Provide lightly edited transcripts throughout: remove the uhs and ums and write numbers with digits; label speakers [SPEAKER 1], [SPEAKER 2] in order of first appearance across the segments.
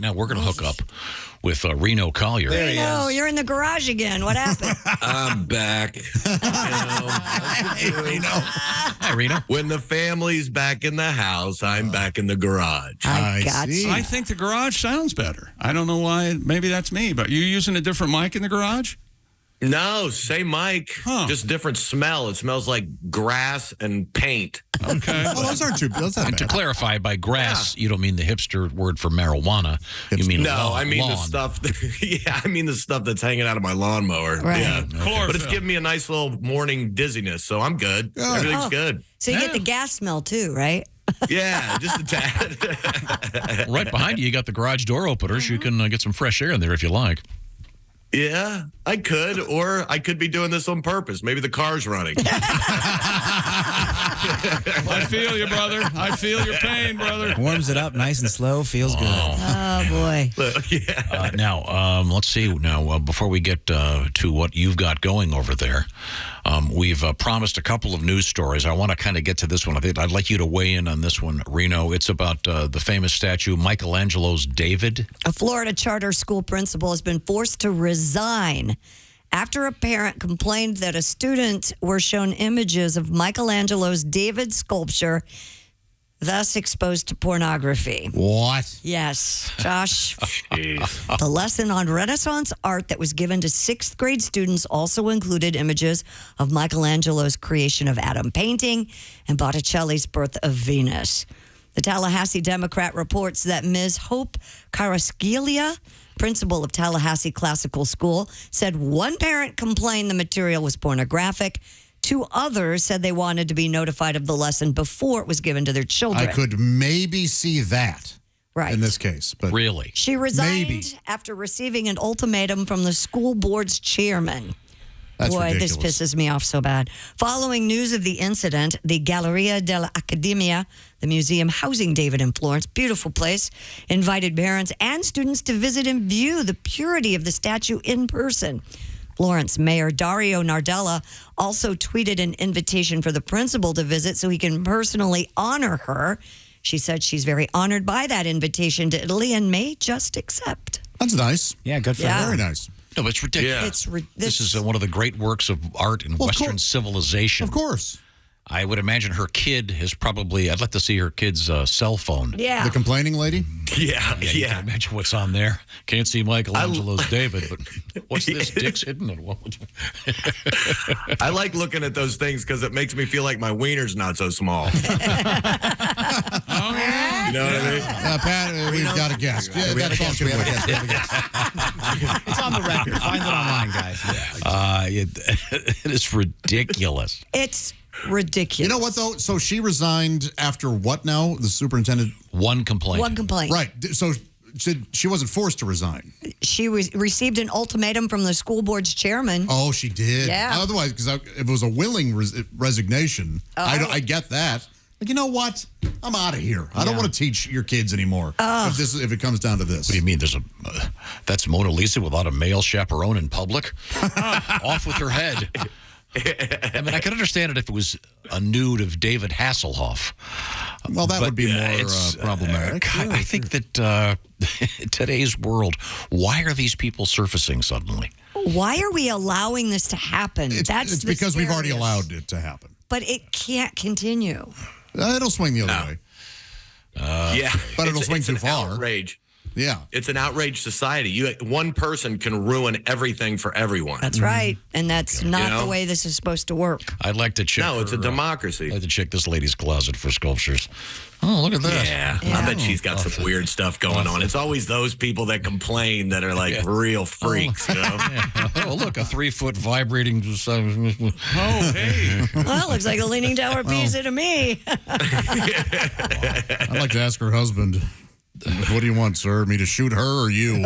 [SPEAKER 1] Now we're going to hook up with Reno Collier.
[SPEAKER 2] There Reno, you're in the garage again. What happened?
[SPEAKER 3] I'm back.
[SPEAKER 1] Hey, Reno. Hi, Reno.
[SPEAKER 3] When the family's back in the house, I'm back in the garage.
[SPEAKER 2] I got you.
[SPEAKER 4] I think the garage sounds better. I don't know why. Maybe that's me, but you using a different mic in the garage?
[SPEAKER 3] No, same mic, just different smell. It smells like grass and paint.
[SPEAKER 4] Okay.
[SPEAKER 5] Well, those aren't too. Those aren't
[SPEAKER 1] And to
[SPEAKER 5] bad.
[SPEAKER 1] clarify, by grass, you don't mean the hipster word for marijuana. You mean
[SPEAKER 3] No, I mean
[SPEAKER 1] lawn.
[SPEAKER 3] the stuff. I mean the stuff that's hanging out of my lawnmower.
[SPEAKER 2] Right.
[SPEAKER 3] Yeah,
[SPEAKER 4] Chlorophyll.
[SPEAKER 3] but it's giving me a nice little morning dizziness, so I'm good. Everything's good.
[SPEAKER 2] So you get the gas smell too, right?
[SPEAKER 3] Yeah, just a tad.
[SPEAKER 1] Right behind you got the garage door openers. You can get some fresh air in there if you like.
[SPEAKER 3] Yeah, I could, or I could be doing this on purpose. Maybe the car's running.
[SPEAKER 4] I feel you, brother. I feel your pain, brother.
[SPEAKER 6] Warms it up nice and slow. Feels good.
[SPEAKER 2] Oh, boy.
[SPEAKER 3] Yeah.
[SPEAKER 1] Now, let's see. Now, before we get to what you've got going over there, we've promised a couple of news stories. I want to kind of get to this one. I'd like you to weigh in on this one, Reno. It's about the famous statue, Michelangelo's David.
[SPEAKER 2] A Florida charter school principal has been forced to resign after a parent complained that a student were shown images of Michelangelo's David sculpture, thus exposed to pornography.
[SPEAKER 5] What?
[SPEAKER 2] Yes, Josh.
[SPEAKER 3] Jeez.
[SPEAKER 2] The lesson on Renaissance art that was given to sixth grade students also included images of Michelangelo's creation of Adam painting and Botticelli's Birth of Venus. The Tallahassee Democrat reports that Ms. Hope Carrasquilla, principal of Tallahassee Classical School, said one parent complained the material was pornographic. Two others said they wanted to be notified of the lesson before it was given to their children.
[SPEAKER 5] I could maybe see that
[SPEAKER 2] Right.
[SPEAKER 5] in this case, but
[SPEAKER 1] Really?
[SPEAKER 2] She resigned
[SPEAKER 5] Maybe.
[SPEAKER 2] after receiving an ultimatum from the school board's chairman.
[SPEAKER 5] that's
[SPEAKER 2] Boy,
[SPEAKER 5] ridiculous.
[SPEAKER 2] this pisses me off so bad. Following news of the incident, the Galleria dell'Accademia, the museum housing David in Florence, beautiful place, invited parents and students to visit and view the purity of the statue in person. Florence Mayor Dario Nardella also tweeted an invitation for the principal to visit so he can personally honor her. She said she's very honored by that invitation to Italy and may just accept.
[SPEAKER 5] That's nice.
[SPEAKER 6] Yeah, good for
[SPEAKER 2] Yeah.
[SPEAKER 6] her.
[SPEAKER 5] Very nice.
[SPEAKER 1] No, but it's ridiculous.
[SPEAKER 3] Yeah.
[SPEAKER 1] This is one of the great works of art in Western civilization.
[SPEAKER 5] Of course.
[SPEAKER 1] I would imagine her kid has probably, I'd like to see her kid's cell phone.
[SPEAKER 2] Yeah.
[SPEAKER 5] The complaining lady?
[SPEAKER 3] Yeah.
[SPEAKER 1] You can imagine what's on there. Can't see Michelangelo's David, but what's this? Dick's hidden it.
[SPEAKER 3] I like looking at those things because it makes me feel like my wiener's not so small.
[SPEAKER 4] Oh, yeah.
[SPEAKER 3] You know what I mean?
[SPEAKER 5] Pat, we've got a guest. Yeah,
[SPEAKER 6] We have a
[SPEAKER 5] that's
[SPEAKER 6] guest. We have a
[SPEAKER 5] good.
[SPEAKER 6] guest. We have a guest. It's on the record. Find it online, guys.
[SPEAKER 1] It is ridiculous.
[SPEAKER 2] It's ridiculous.
[SPEAKER 5] You know what, though? So she resigned after what now? The superintendent?
[SPEAKER 1] One complaint.
[SPEAKER 2] One complaint.
[SPEAKER 5] Right. So she wasn't forced to resign.
[SPEAKER 2] She received an ultimatum from the school board's chairman.
[SPEAKER 5] Oh, she did?
[SPEAKER 2] Yeah.
[SPEAKER 5] Otherwise, because if it was a willing resignation, I get that. But you know what? I'm out of here. I don't want to teach your kids anymore if it comes down to this.
[SPEAKER 1] What do you mean? There's that's Mona Lisa without a male chaperone in public? Off with her head. I mean, I could understand it if it was a nude of David Hasselhoff.
[SPEAKER 5] Well, that would be more
[SPEAKER 1] it's,
[SPEAKER 5] problematic.
[SPEAKER 1] I think that in today's world, why are these people surfacing suddenly?
[SPEAKER 2] Why are we allowing this to happen?
[SPEAKER 5] It's because we've already allowed it to happen.
[SPEAKER 2] But it can't continue.
[SPEAKER 5] It'll swing the other way.
[SPEAKER 3] Yeah.
[SPEAKER 5] But it'll swing too
[SPEAKER 3] an
[SPEAKER 5] far.
[SPEAKER 3] Outrage.
[SPEAKER 5] Yeah.
[SPEAKER 3] It's an outraged society. One person can ruin everything for everyone.
[SPEAKER 2] That's right. And that's not the way this is supposed to work.
[SPEAKER 1] I'd like to check.
[SPEAKER 3] No, it's a democracy.
[SPEAKER 1] I'd like to check this lady's closet for sculptures. Oh, look at that.
[SPEAKER 3] Yeah, I bet she's got some weird stuff going on. It's always those people that complain that are like real freaks, you know?
[SPEAKER 1] Oh, look, a 3-foot vibrating.
[SPEAKER 4] Oh, hey.
[SPEAKER 2] Well, looks like a Leaning Tower pizza to me.
[SPEAKER 5] I'd like to ask her husband, what do you want, sir? Me to shoot her or you?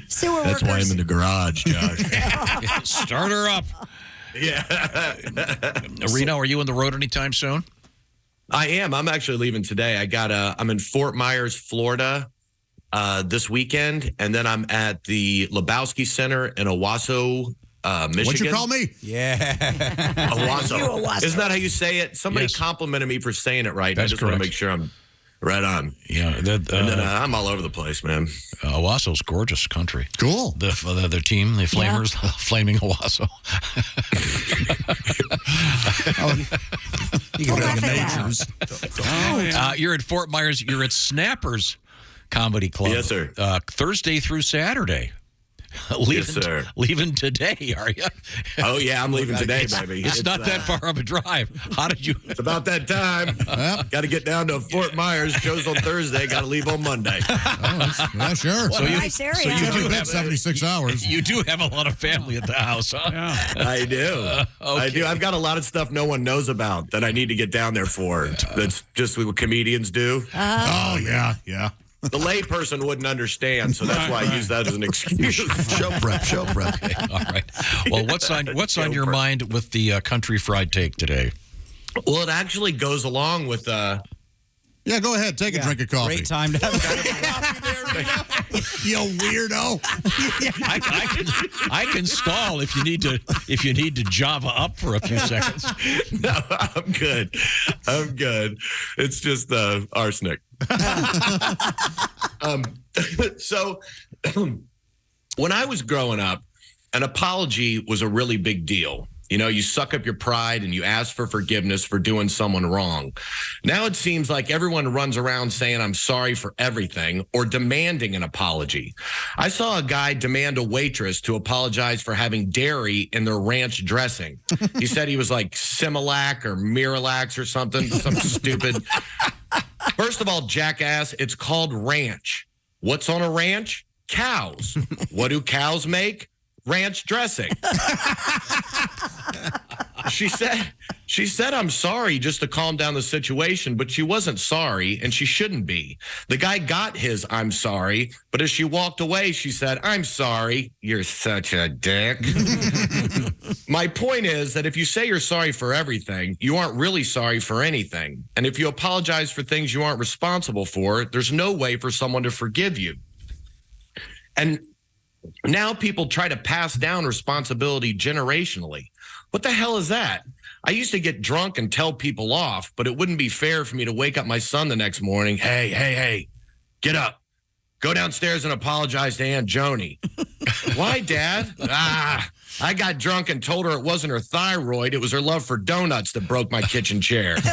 [SPEAKER 2] Sewer
[SPEAKER 3] That's why
[SPEAKER 2] workers.
[SPEAKER 3] I'm in the garage, Josh.
[SPEAKER 1] Start her up.
[SPEAKER 3] Yeah.
[SPEAKER 1] Reno, are you on the road anytime soon?
[SPEAKER 3] I am. I'm actually leaving today. I'm in Fort Myers, Florida this weekend, and then I'm at the Lebowski Center in Owasso, Michigan.
[SPEAKER 5] What'd you call me?
[SPEAKER 6] Yeah.
[SPEAKER 3] Owasso.
[SPEAKER 2] You Owasso.
[SPEAKER 3] Isn't that how you say it? Somebody
[SPEAKER 1] Yes.
[SPEAKER 3] complimented me for saying it right.
[SPEAKER 1] That's
[SPEAKER 3] I just want to
[SPEAKER 1] correct.
[SPEAKER 3] make sure I'm right on.
[SPEAKER 1] Yeah,
[SPEAKER 3] And then I'm all over the place, man.
[SPEAKER 1] Owasso's gorgeous country.
[SPEAKER 5] Cool.
[SPEAKER 1] The team, the Flamers, Flaming Owasso.
[SPEAKER 5] You can
[SPEAKER 2] laugh
[SPEAKER 5] go to
[SPEAKER 2] at that.
[SPEAKER 5] Majors.
[SPEAKER 4] Oh, yeah.
[SPEAKER 1] You're at Fort Myers. You're at Snappers Comedy Club.
[SPEAKER 3] Yes, sir.
[SPEAKER 1] Thursday through Saturday. Leaving,
[SPEAKER 3] sir.
[SPEAKER 1] Leaving today, are you?
[SPEAKER 3] Oh, yeah, I'm leaving today, baby.
[SPEAKER 1] It's not that far of a drive. How did you?
[SPEAKER 3] It's about that time. Got to get down to Fort Myers. Show's on Thursday. Got to leave on Monday.
[SPEAKER 5] Yeah, sure.
[SPEAKER 2] What a nice area.
[SPEAKER 1] so you
[SPEAKER 5] You
[SPEAKER 1] do
[SPEAKER 5] do
[SPEAKER 1] have
[SPEAKER 5] 76 hours.
[SPEAKER 1] You do have a lot of family at the house, huh?
[SPEAKER 4] Yeah.
[SPEAKER 3] I do. I do. I've got a lot of stuff no one knows about that I need to get down there for. That's just what comedians do.
[SPEAKER 5] Oh, yeah, yeah.
[SPEAKER 3] The lay person wouldn't understand, so that's why I use that as an excuse.
[SPEAKER 5] Show prep.
[SPEAKER 1] All right. Well, what's on your mind with the country fried take today?
[SPEAKER 3] Well, it actually goes along with
[SPEAKER 5] Yeah, go ahead. Take a drink of coffee.
[SPEAKER 6] Great time to have
[SPEAKER 5] You weirdo.
[SPEAKER 1] I can stall if you need to Java up for a few seconds.
[SPEAKER 3] No, I'm good. It's just arsenic. So when I was growing up, an apology was a really big deal. You know, you suck up your pride and you ask for forgiveness for doing someone wrong. Now it seems like everyone runs around saying, I'm sorry for everything or demanding an apology. I saw a guy demand a waitress to apologize for having dairy in their ranch dressing. He said he was like Similac or Miralax or something stupid. First of all, jackass, it's called ranch. What's on a ranch? Cows. What do cows make? Ranch dressing. She said, I'm sorry just to calm down the situation, but she wasn't sorry and she shouldn't be. The guy got his I'm sorry, but as she walked away, she said, I'm sorry. You're such a dick. My point is that if you say you're sorry for everything, you aren't really sorry for anything. And if you apologize for things you aren't responsible for, there's no way for someone to forgive you. And now people try to pass down responsibility generationally. What the hell is that? I used to get drunk and tell people off, but it wouldn't be fair for me to wake up my son the next morning. Hey, get up. Go downstairs and apologize to Aunt Joni. Why, Dad? I got drunk and told her it wasn't her thyroid. It was her love for donuts that broke my kitchen chair. And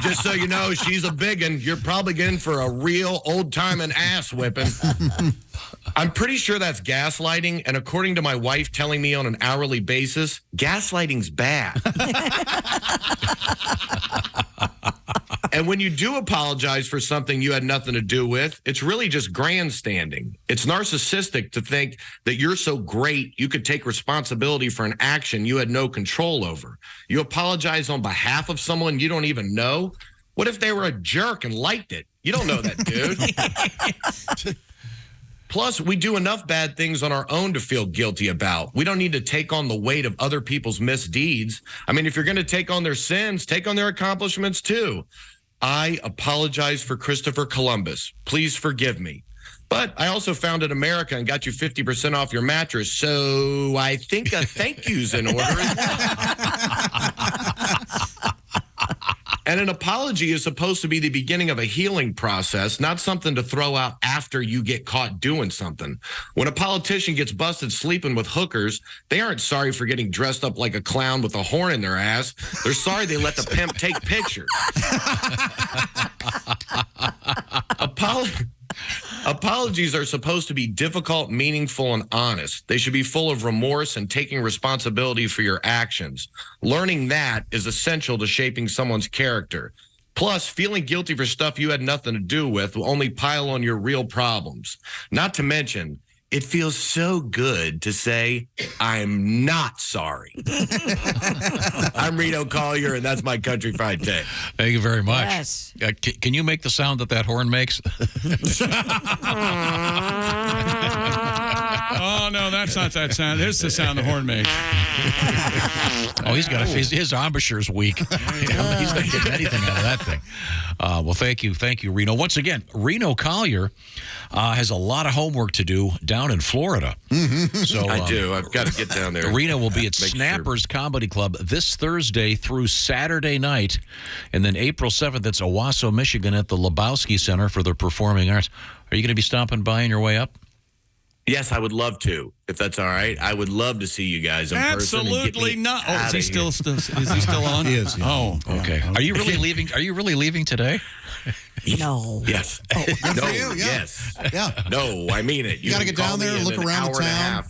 [SPEAKER 3] just so you know, she's a biggin. You're probably in for a real old-timing ass whipping. I'm pretty sure that's gaslighting. And according to my wife telling me on an hourly basis, gaslighting's bad. And when you do apologize for something you had nothing to do with, it's really just grandstanding. It's narcissistic to think that you're so great you could take responsibility for an action you had no control over. You apologize on behalf of someone you don't even know. What if they were a jerk and liked it? You don't know that, dude. Plus, we do enough bad things on our own to feel guilty about. We don't need to take on the weight of other people's misdeeds. I mean, if you're going to take on their sins, take on their accomplishments too. I apologize for Christopher Columbus. Please forgive me. But I also founded America and got you 50% off your mattress. So I think a thank you's in order as well. And an apology is supposed to be the beginning of a healing process, not something to throw out after you get caught doing something. When a politician gets busted sleeping with hookers, they aren't sorry for getting dressed up like a clown with a horn in their ass. They're sorry they let the pimp take pictures. Apologies are supposed to be difficult, meaningful, and honest. They should be full of remorse and taking responsibility for your actions. Learning that is essential to shaping someone's character. Plus, feeling guilty for stuff you had nothing to do with will only pile on your real problems. Not to mention, it feels so good to say, I'm not sorry. I'm Reno Collier, and that's my Country Fried Take.
[SPEAKER 1] Thank you very much.
[SPEAKER 2] Yes.
[SPEAKER 1] Can you make the sound that horn makes?
[SPEAKER 4] Oh, no, that's not that sound. Here's the sound the horn makes.
[SPEAKER 1] Oh, he's got his embouchure's weak. He's not getting anything out of that thing. Well, thank you, Reno. Once again, Reno Collier has a lot of homework to do down in Florida. So
[SPEAKER 3] I do. I've got to get down there.
[SPEAKER 1] Reno will be at
[SPEAKER 3] Make
[SPEAKER 1] Snappers Comedy Club this Thursday through Saturday night, and then April 7th, it's Owasso, Michigan, at the Lebowski Center for the Performing Arts. Are you going to be stopping by on your way up?
[SPEAKER 3] Yes, I would love to, if that's all right. I would love to see you guys in person.
[SPEAKER 4] Absolutely not. Oh, is he still on?
[SPEAKER 5] He is. Yeah.
[SPEAKER 4] Oh,
[SPEAKER 1] Okay. Are you really leaving? Are you really leaving today?
[SPEAKER 2] No.
[SPEAKER 3] Yes.
[SPEAKER 5] Good
[SPEAKER 3] No,
[SPEAKER 5] for you. Yeah.
[SPEAKER 3] yes.
[SPEAKER 5] Yeah.
[SPEAKER 3] No, I mean it.
[SPEAKER 5] You gotta
[SPEAKER 3] can
[SPEAKER 5] get down
[SPEAKER 3] call me
[SPEAKER 5] there,
[SPEAKER 3] in
[SPEAKER 5] look
[SPEAKER 3] an
[SPEAKER 5] around the
[SPEAKER 3] hour and a
[SPEAKER 5] town.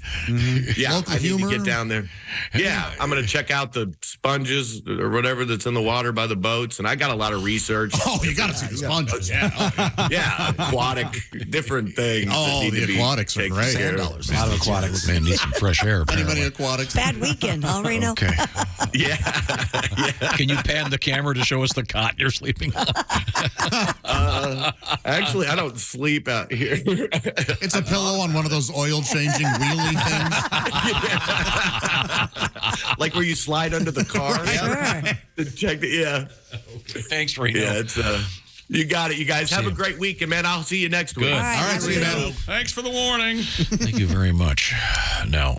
[SPEAKER 3] half. Yeah,
[SPEAKER 5] Local
[SPEAKER 3] I need
[SPEAKER 5] humor.
[SPEAKER 3] to get down there. Yeah, I'm going to check out the sponges or whatever that's in the water by the boats, and I got a lot of research.
[SPEAKER 5] Oh, you got to see the sponges. Yeah.
[SPEAKER 3] Yeah, aquatic, different things. that
[SPEAKER 5] Oh,
[SPEAKER 3] need to
[SPEAKER 5] the
[SPEAKER 3] be
[SPEAKER 5] aquatics are
[SPEAKER 3] taken
[SPEAKER 5] great.
[SPEAKER 3] care of.
[SPEAKER 6] $10. A lot of aquatics.
[SPEAKER 1] Man, need some fresh air.
[SPEAKER 5] Anybody
[SPEAKER 1] Apparently.
[SPEAKER 5] aquatics?
[SPEAKER 2] Bad weekend, huh, Reno?
[SPEAKER 1] Okay.
[SPEAKER 3] Yeah.
[SPEAKER 1] Can you pan the camera to show us the cot you're sleeping on?
[SPEAKER 3] Actually, I don't sleep out here.
[SPEAKER 5] It's a pillow on one of those oil changing wheelie things.
[SPEAKER 3] Like where you slide under the car.
[SPEAKER 2] Sure.
[SPEAKER 3] To check the, yeah.
[SPEAKER 1] Thanks, Reno.
[SPEAKER 3] Yeah, it's you got it, you guys. Have a great weekend, man. I'll see you next week.
[SPEAKER 1] Good.
[SPEAKER 2] All right,
[SPEAKER 5] All right,
[SPEAKER 2] Reno.
[SPEAKER 5] Reno.
[SPEAKER 4] thanks for the warning.
[SPEAKER 1] Thank you very much. Now,